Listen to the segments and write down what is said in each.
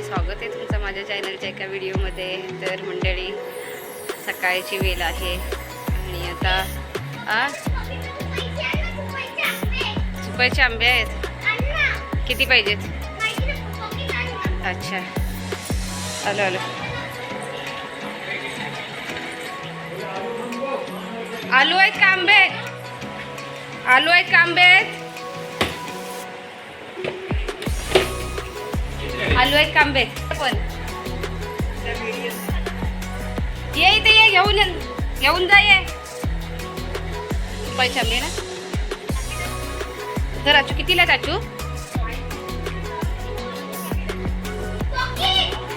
स्वागत आहे तुमचं माझ्या चॅनलच्या एका व्हिडिओमध्ये. तर मंडळी सकाळची वेळ आहे आणि आता सुपारीचे आंबे आहेत. किती पाहिजेत? अच्छा आलो आलो. आलू आहेत का आंबे? आलू आहेत का आंबे? आलू आहेत का आंबे? पण ये इथे ये, घेऊन जा. ये पैसे आंबे ना. तर आचू कितीला? आचू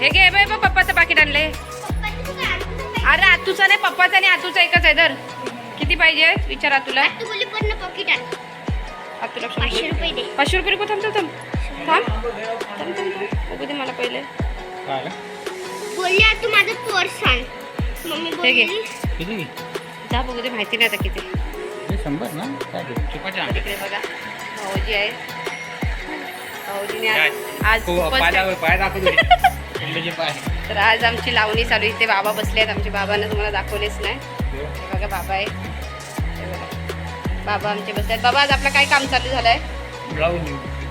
हे घे बाय. पप्पाचं पाकिट आणले. अरे आतूचा नाही, पप्पाचा आणि आतूचा एकच आहे. तर किती पाहिजे विचार आतूला. आतूला 500 रुपये. थांब थांब बघू दे मला पहिले. बोलली तू माझं पर्स सांग. मम्मी बोलली जा बघू दे. माहिती नाही आता किती. 100 ना. तिकडे बघा भाऊजी आहे. भाऊजीने आज तर आज आमची लावणी चालू. इथे बाबा बसले आहेत. आमच्या बाबांना तुम्हाला दाखवलेच नाही. हे बघा बाबा आहे. हे बघा बाबा आमचे बसले आहेत. बाबा आज आपलं काय काम चालू झालं आहे?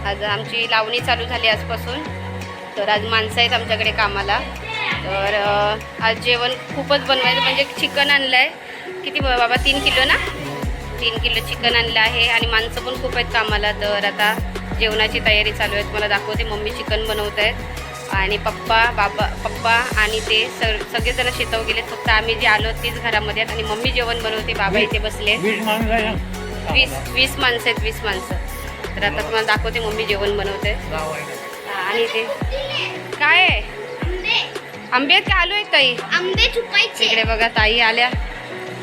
आज आमची लावणी चालू झाली आजपासून. तर आज माणसं आहेत आमच्याकडे कामाला. तर आज जेवण खूपच बनवायचं. म्हणजे चिकन आणलं आहे. किती बाबा? 3 किलो ना. 3 किलो चिकन आणलं आहे आणि माणसं पण खूप आहेत कामाला. तर आता जेवणाची तयारी चालू आहे. तुम्हाला दाखवते. मम्मी चिकन बनवत आहेत आणि पप्पा आणि ते सगळेजण शेतावर गेलेत. फक्त आम्ही जे आलो तीच घरामध्ये आहेत आणि मम्मी जेवण बनवते. बाबा इथे बसले. 20 माणसं आहेत. 20 माणसं. तर आता तुम्हाला दाखवते मम्मी जेवण बनवते. आणि ते काय आहे? आंबे आहेत का? आलू आहेत ताई? आंबे चुपायचे. इकडे बघा ताई आल्या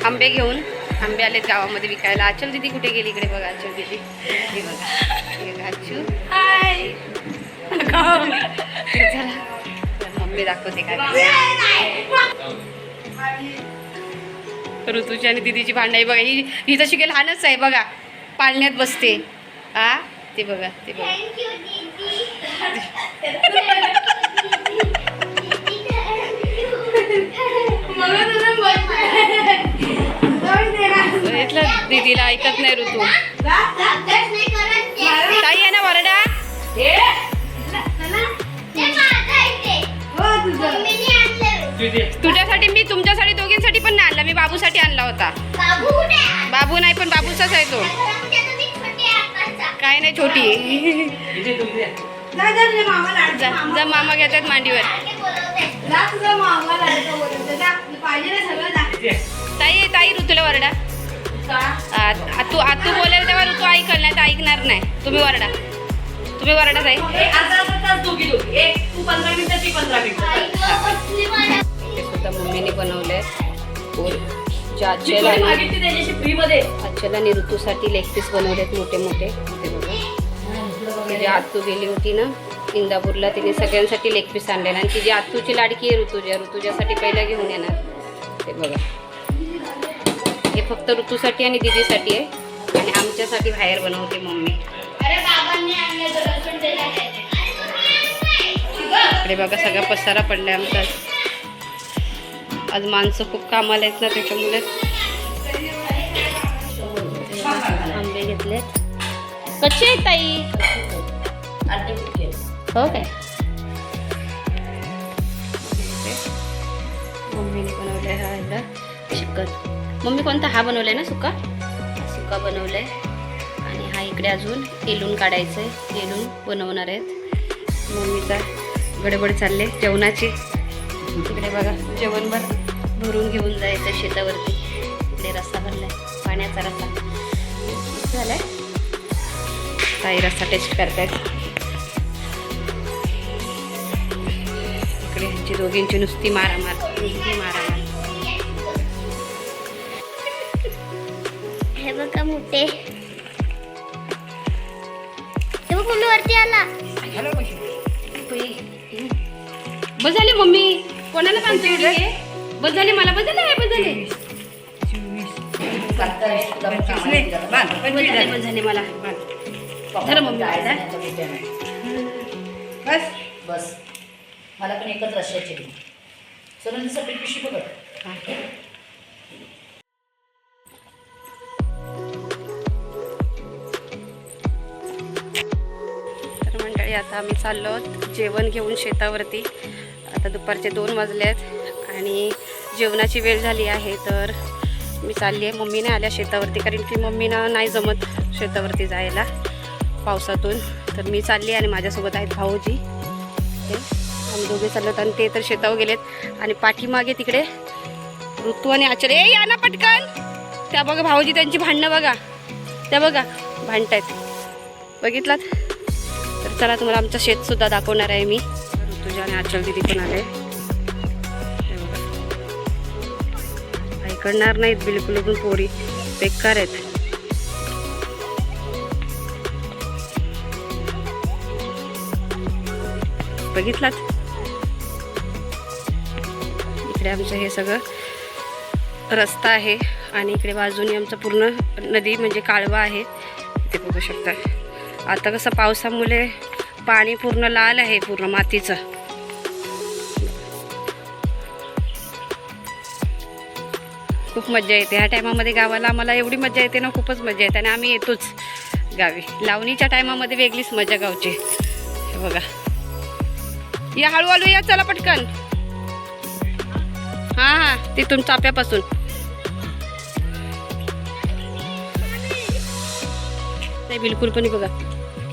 आंबे घेऊन. आंबे आलेत गावामध्ये विकायला. आचल दीदी कुठे गेली? इकडे बघा आचल दीदी. हे बघा आचू. हाय. मम्मी दाखवते काय. ऋतूची आणि दीदीची भांडाई बघा. ही तशी काही लहानच आहे बघा. पाळण्यात बसते. ते बघा ते बघा. दीदीला ऐकत नाही ऋतू. ताई आहे ना वरडा. तुझ्यासाठी मी तुमच्यासाठी दोघींसाठी पण नाही आणला. मी बाबूसाठी आणला होता. बाबू नाही पण बाबूचाच आहे तो. काय नाही छोटी. जा मामा घेतात मांडीवर. ताई ऋतूला वरडा. तू बोलेल तेव्हा ऋतू ऐकल, नाही तर ऐकणार नाही. तुम्ही वरडा ताई. ते सुद्धा मम्मीने बनवले. आजच्याला आणि ऋतूसाठी लेग पीस बनवलेत मोठे मोठे. ते बघा तिची आतू गेली होती ना इंदापूरला. तिने सगळ्यांसाठी लेग पीस आणले आणि तिची आतूची लाडकी आहे ऋतूच्यासाठी पहिला घेऊन येणार. ते बघा हे फक्त ऋतूसाठी आणि दीदीसाठी आहे आणि आमच्यासाठी बाहेर बनवते मम्मी. इकडे बघा सगळा पसारा पडलाय आमचा. आज माणसं खूप कामाला आहेत ना त्याच्यामुळे. आंबे घेतलेत. कच्चे आहेत ताई? हो काय? मम्मीने बनवलाय हा ह्याला चिकन. मम्मी कोणता? हा बनवलाय ना सुका बनवलाय. आणि हा इकडे अजून तेलून काढायचं आहे. तेलून बनवणार आहेत. मम्मीचा गडबड चालले जेवणाची. इकडे बघा जेवण भरून घेऊन जायचं शेतावरती. इकडे रस्सा भरलाय, पाण्याचा रस्सा झालाय. काही रस्सा टेस्ट करतायत. इकडे ह्यांची दोघींची नुसती मारामार. हे बघा मोठे. ते बघ मम्मी वरती आला. बस झाली मम्मी. कोणाला बांधते? बस झाली मला. बस झाले. बस झाले मला. धर मम्मी. बस मला पण एकच रश्याची दे. सगळ्यांसाठी पिशवी बघत. हां. तर मंडळी आता आम्ही चाललो आहोत जेवण घेऊन शेतावरती. आता दुपारचे 2 वाजले आहेत आणि जेवणाची वेळ झाली आहे. तर मी चालली आहे. मम्मी नाही आल्या शेतावरती कारण की मम्मीना नाही जमत शेतावरती जायला पावसातून. तर मी चालली आणि माझ्यासोबत आहेत भाऊजी. ते आम्ही दोघे चाललो आणि ते तर शेतावर गेलेत. आणि पाठीमागे तिकडे ऋतू आणि आचार्य ए या ना पटकन. त्या बघा भाऊजी त्यांची भांडणं बघा. त्या बघा भांडतायत बघितलात. तर चला तुम्हाला आमचं शेतसुद्धा दाखवणार आहे मी. ऋतुजा आणि आचल दिदी पण आले. ऐकणार नाहीत बिलकुल पण पोरी बेकार आहेत. बघितलात इकडे आमचं हे सगळं रस्ता आहे आणि इकडे बाजूने आमचं पूर्ण नदी म्हणजे कालवा आहे. ते बघू शकता. आता कसं पावसामुळे पाणी पूर्ण लाल आहे पूर्ण मातीचं. खूप मजा येते ह्या टायमामध्ये गावाला. आम्हाला एवढी मजा येते ना, खूपच मजा येते आणि आम्ही येतोच गावी. लावणीच्या टायमामध्ये वेगळीच मजा गावची. हे बघा या हळूहळू या चला पटकन. हां हां तिथून चाप्यापासून. नाही बिलकुल पण बघा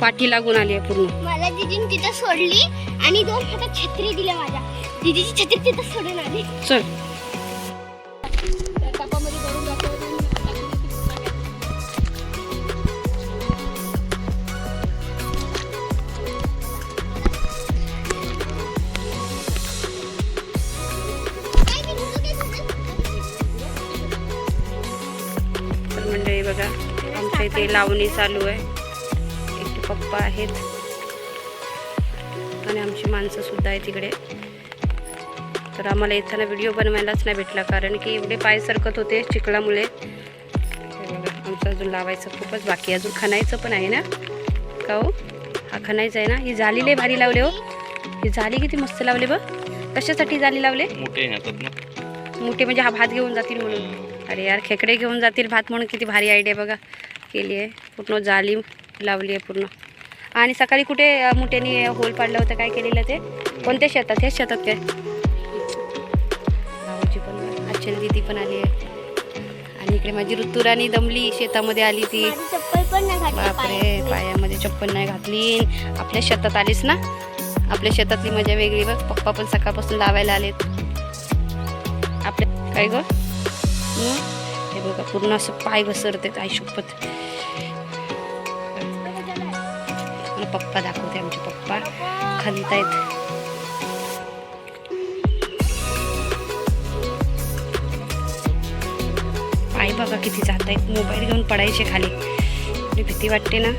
पाठी लागून आली आहे पूर्ण. मला दीदीने तिथं सोडली आणि 2 हातात छत्री दिल्या माझ्या. दीदीची छत्री तिथं सोडून आली. चल मंडळी बघा आमच्या इथे लावणी चालू आहे. इथे पप्पा आहेत आणि आमची माणसं सुद्धा आहे तिकडे. तर आम्हाला येताना व्हिडिओ बनवायलाच नाही भेटला कारण की एवढे पाय सरकत होते चिखलामुळे. हे बघा आमचं अजून लावायचं खूपच बाकी. अजून खणायचं पण आहे ना का हो. हा खणायचं आहे ना. ही जाली लय भारी लावले हो. ही जाली किती मस्त लावले बघ. कशासाठी जाली लावले. मोठे म्हणजे हा भात घेऊन जातील म्हणून. अरे यार खेकडे घेऊन जातील भात म्हणून. किती भारी आयडिया बघा केली आहे. पूर्ण जाली लावली आहे पूर्ण. आणि सकाळी कुठे मुठ्याने होल पाडलं होतं काय केलेलं ते कोणत्या शेतात. ह्याच शेतात काय. भाऊजी पण अच्छल दीदी पण आली आहे. आणि इकडे माझी ऋतुराणी दमली शेतामध्ये आली ती. माझी चप्पल पण नाही घातली बापरे पायामध्ये चप्पल नाही घातली. आपल्या शेतात आलीस ना. आपल्या शेतातली मजा वेगळी बघ. पप्पा पण सकाळपासून लावायला आलेत आपल्या. काय ग हे बघा पूर्ण असं पाय घसरते आई शपथ. पप्पा दाखवते आमचे पप्पा खालीत. पाय बघा किती जात आहेत. मोबाईल घेऊन पडायचे खाली. भीती वाटते ना.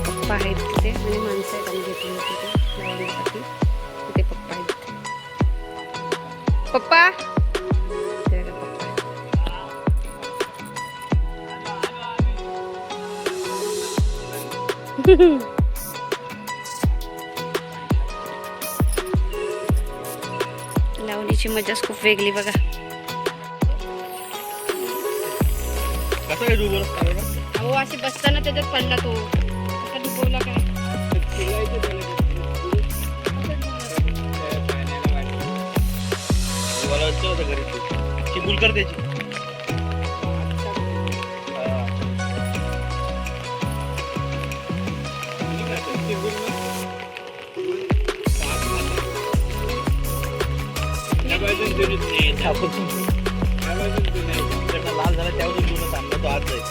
पप्पा आहेत तिथे आणि माणसं आहेत आम्ही घेतली तिथे लावण्यासाठी. तिथे पप्पा आहेत. पप्पा ते बघा पप्पा लावणीची मजाच खूप वेगळी बघा. अहो असे बसताना त्याच्यात पडला तो. आता डुबवला काय. कर त्याची. लाल झाला त्यावर जुनं थांबला तो आज जाईल.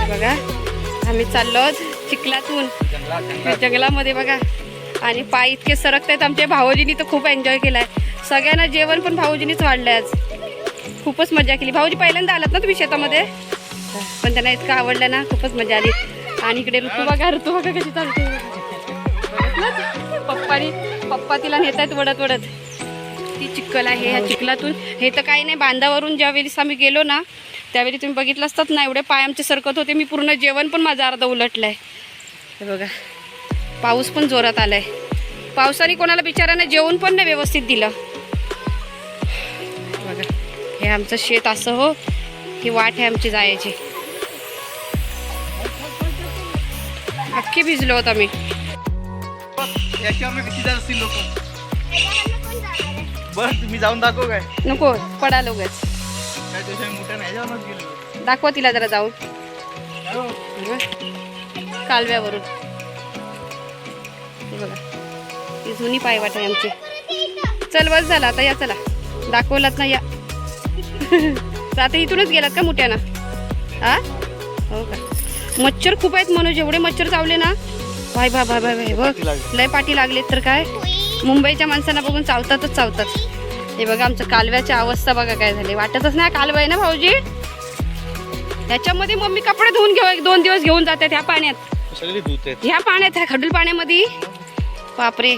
बघा आम्ही चाललो चिखलातून जंगलामध्ये बघा. आणि पाय इतके सरकत आहेत आमच्या भाऊजींनी तर खूप एन्जॉय केलाय. सगळ्यांना जेवण पण भाऊजींनीच वाढलंय आज. खूपच मजा केली. भाऊजी पहिल्यांदा आलात ना तुम्ही शेतामध्ये. बघा, पण त्यांना इतकं आवडलं ना, खूपच मजा आली. आणि इकडे ऋतू बघा कशी चालते. पप्पा तिला नेत आहेत वडत वडत. ती चिखल आहे, ह्या चिखलातून हे तर काही नाही, बांधावरून ज्यावेळी आम्ही गेलो ना त्यावेळी तुम्ही बघितलं असतात ना, एवढे पाय आमचे सरकत होते. मी पूर्ण जेवण पण माझा अर्धा उलटलाय. हे बघा, पाऊस पण जोरात आलाय. पावसाने कोणाला बिचाराने जेवण पण नाही व्यवस्थित दिलं. बघा, हे आमचं शेत असं हो, ही वाट आहे आमची जायची. अख्खी भिजलो होतो आम्ही. याच्यावर किती जात असतील लोक. बरं तुम्ही जाऊन दाखव काय. नको पडालो उगाच. काय त्याच्या मोठ्या नाही जाऊनच गेलो. दाखवा तिला जरा जाऊन कालव्यावरून. हे बघा, ही जुनी पायवाट आहे आमची. चल बस झाला आता, या चला दाखवलात ना, या. आता इथूनच गेलात का मोठ्यानं? हा हो का. मच्छर खूप आहेत मनोज, एवढे मच्छर चावले ना. भाई भाई भाई भाई बघ, लय पाठी लागलेत तर काय. मुंबईच्या माणसांना बघून चावतात. हे बघा, आमचं कालव्याची अवस्था बघा काय झाली. वाटतच नाही कालवा आहे ना भाऊजी. ह्याच्यामध्ये मम्मी कपडे धुवून 2 दिवस घेऊन जातात ह्या पाण्यात. सगळे धुत आहेत ह्या पाण्यात, ह्या खडूल पाण्यामध्ये. बापरे,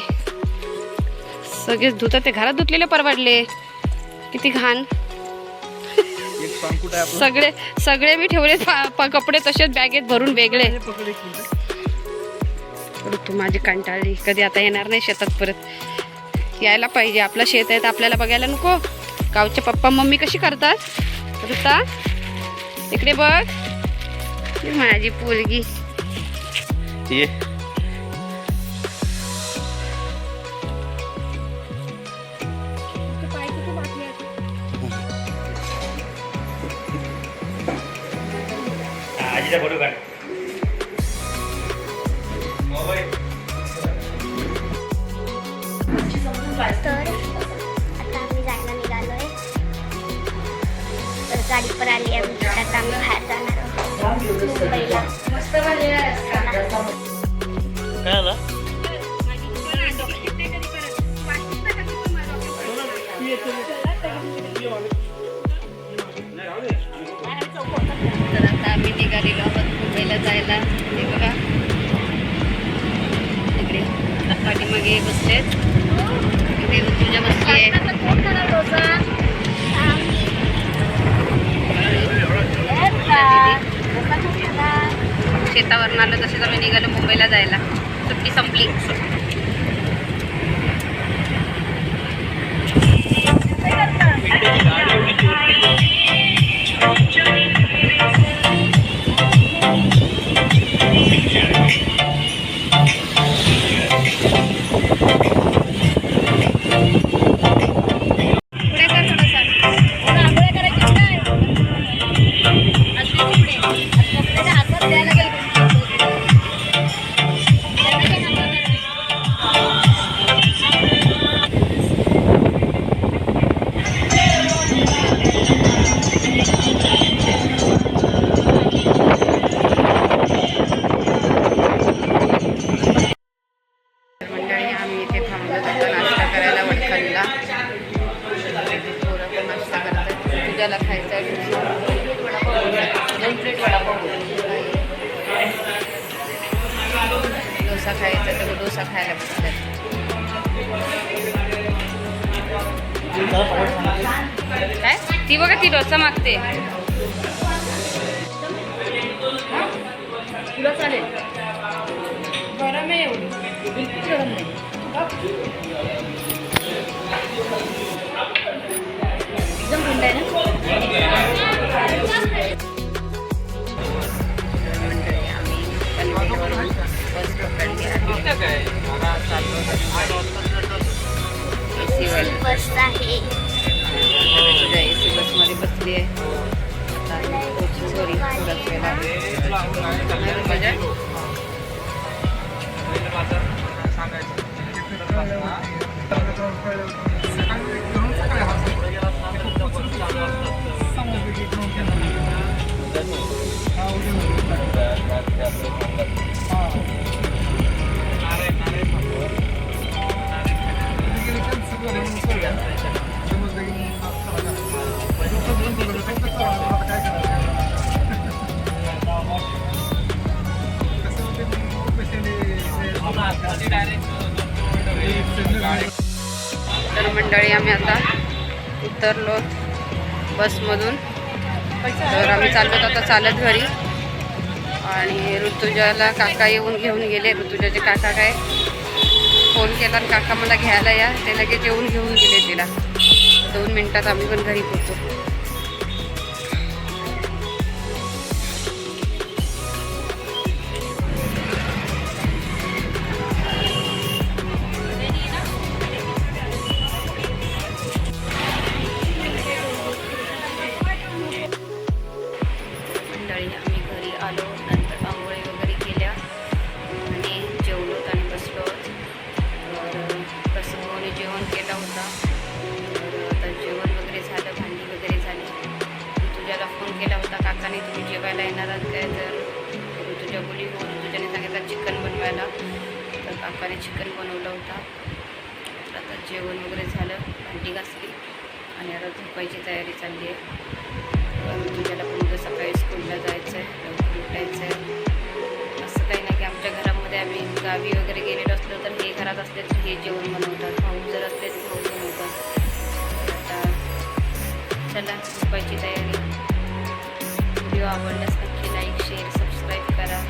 सगळेच धुतात. ते घरात धुतलेले परवडले. किती घाण. एक पांकुट आहे आपलं. सगळे मी ठेवले कपडे तसेच बॅगेत भरून वेगळे. तू माझी कंटाळली, कधी आता येणार नाही शेतात परत. यायला पाहिजे, आपलं शेत आहे तर आपल्याला बघायला नको. गावचे पप्पा मम्मी कशी करतात. ऋता इकडे बघ, माझी पोरगी. ये आजीला फोटो काढ. तर आता आम्ही जायला निघालोय. तर गाडी पण आली आमची. आता आम्ही बाहेर जाणार आहोत मुंबईला. काय आला. तर आता आम्ही निघालेलो आहोत मुंबईला जायला. हे बघा, इकडे पाठीमागे बसलेत. इकडे ऋतुजा बसली आहे. शेतावरून आलं तसेच आम्ही निघालो मुंबईला जायला. सुट्टी संपली. पूजाला खायचा आहे. 2 प्लेट वडापाव. डोसा खायचा तर डोसा खायला बसतात. काय ती बघा, ती डोसा मागते. तुला चालेल. गरम आहे एवढी, बिलकुल गरम नाही. एकदम थंड आहे ना. बस पकडली आहे. बस आहे. AC बसमध्ये बसली आहे. सॉरी, थोडाच वेळा. तर मंडळी आम्ही आता उतरलो बसमधून. तर आम्ही चाललो आता चालत घरी. आणि ऋतुजाला काका येऊन घेऊन गेले. ऋतुजाचे काका काय फोन केला आणि काका मला घ्यायला या, ते लगेच येऊन घेऊन गेले तिला. 2 मिनिटात आम्ही पण घरी पोहोचतो. मंडळी आम्ही घरी आलो, नंतर आंघोळी वगैरे केल्या आणि जेवलो आणि बसलो. तर प्रसंगाने जेवण केलं होता. तर आता जेवण वगैरे झालं, भांडी वगैरे झाली. ऋतुजाला फोन केला होता काकाने, तुम्ही जेवायला येणार आहात काय? तर ऋतुजा बोली हो. ऋतुजाने सांगितलं चिकन बनवायला. तर काकाने चिकन बनवलं होता. तर आता जेवण वगैरे झालं, भांडी घासली आणि आता झोपायची तयारी चालली आहे. ऋतुजाला पण उद्या सकाळी स्कूलला जायचं आहे, लवकर उठायचं आहे. असं काही नाही की आमच्या घरामध्ये आम्ही गावी वगैरे गेलेलो असलो तर हे घरात असले तर हे जेवण बनवतात, भाऊ जर असले तर भाऊ बनवतात. आता चला झोपायची तयारी. व्हिडिओ आवडल्यास नक्की लाईक शेअर सबस्क्राईब करा.